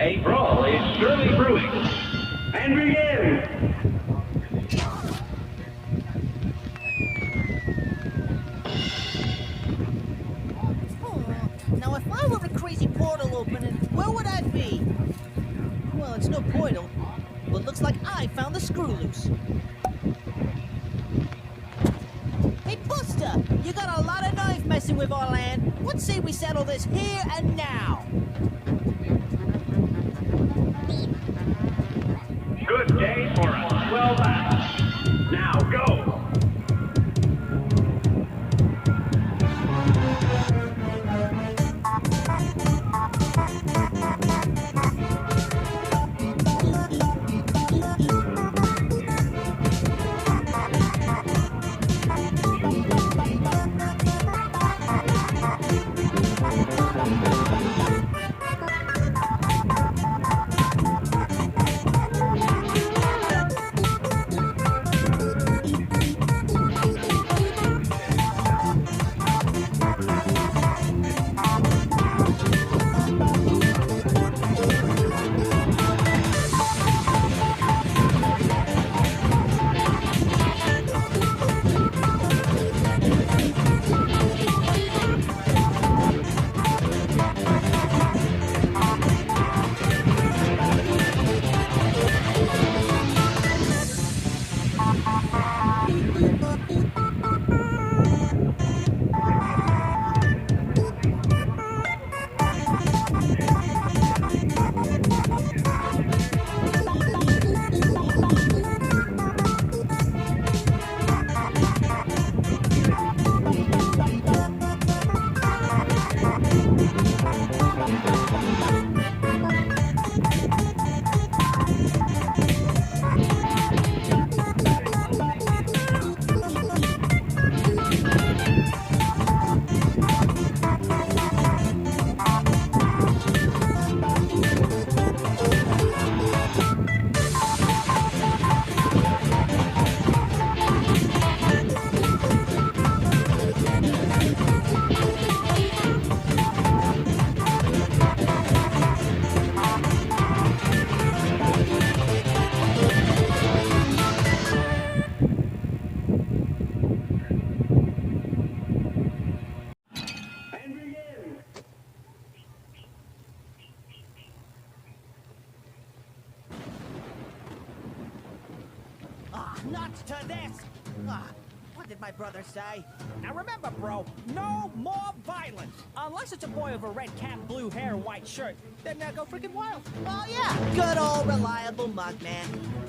A brawl is surely brewing. And begin! Now, if I were a crazy portal opening, where would I be? Well, it's no portal, but looks like I found the screw loose. Hey, Buster! You got a lot of knife messing with our land. What say we settle this here and now? Good day for a swell laugh. Now go! Not to this! What did my brother say? Now remember, bro, no more violence! Unless it's a boy with a red cap, blue hair, white shirt, then go freaking wild. Oh yeah, good old reliable mug man.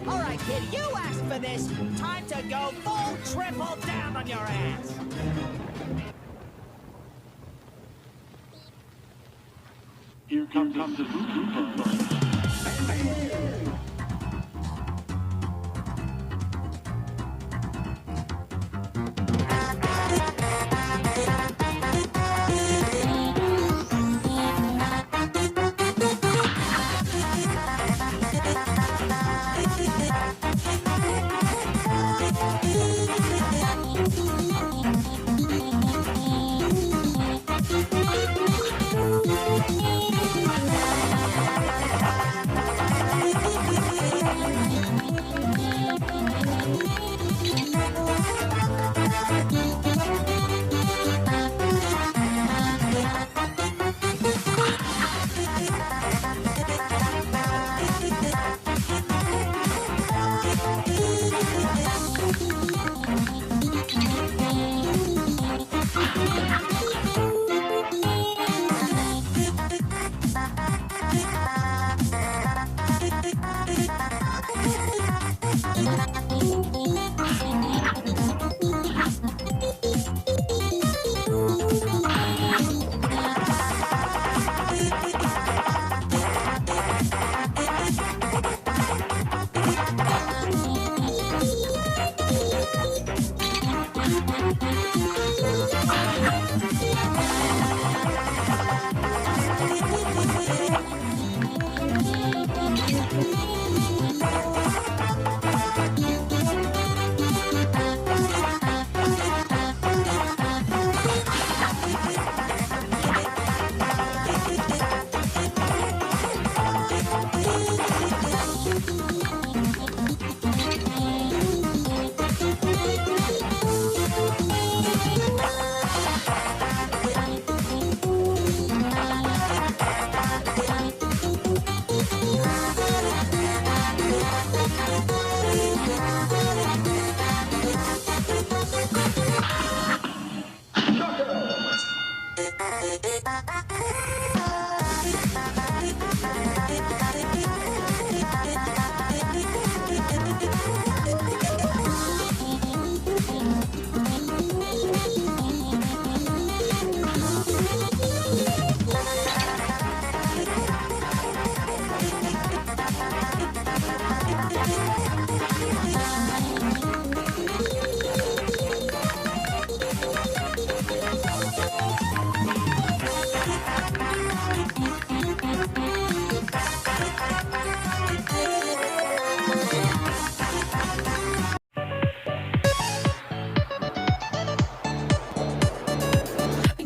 Alright kid, you asked for this. Time to go full triple down on your ass! Here comes the voodoo.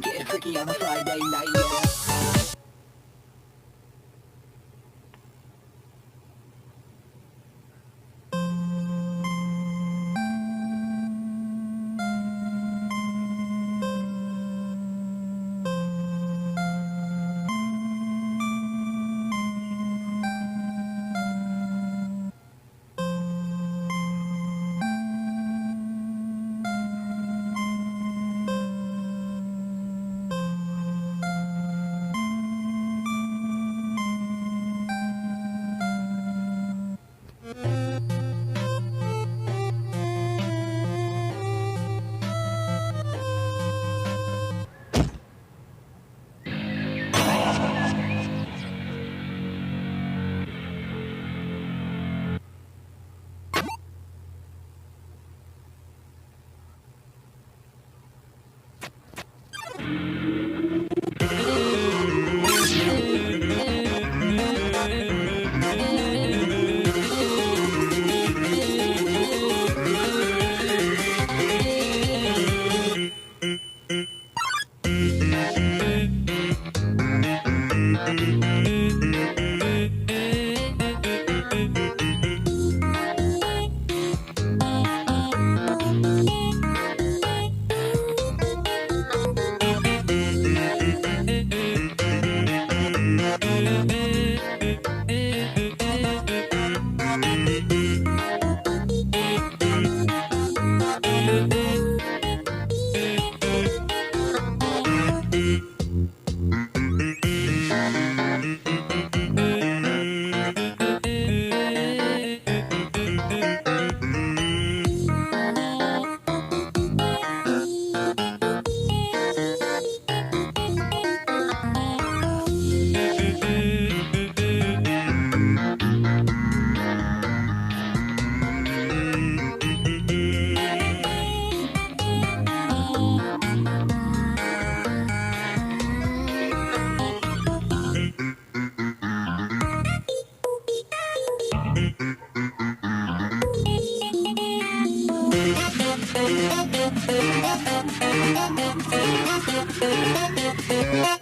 Get freaky on a Friday night, yeah. Thank you.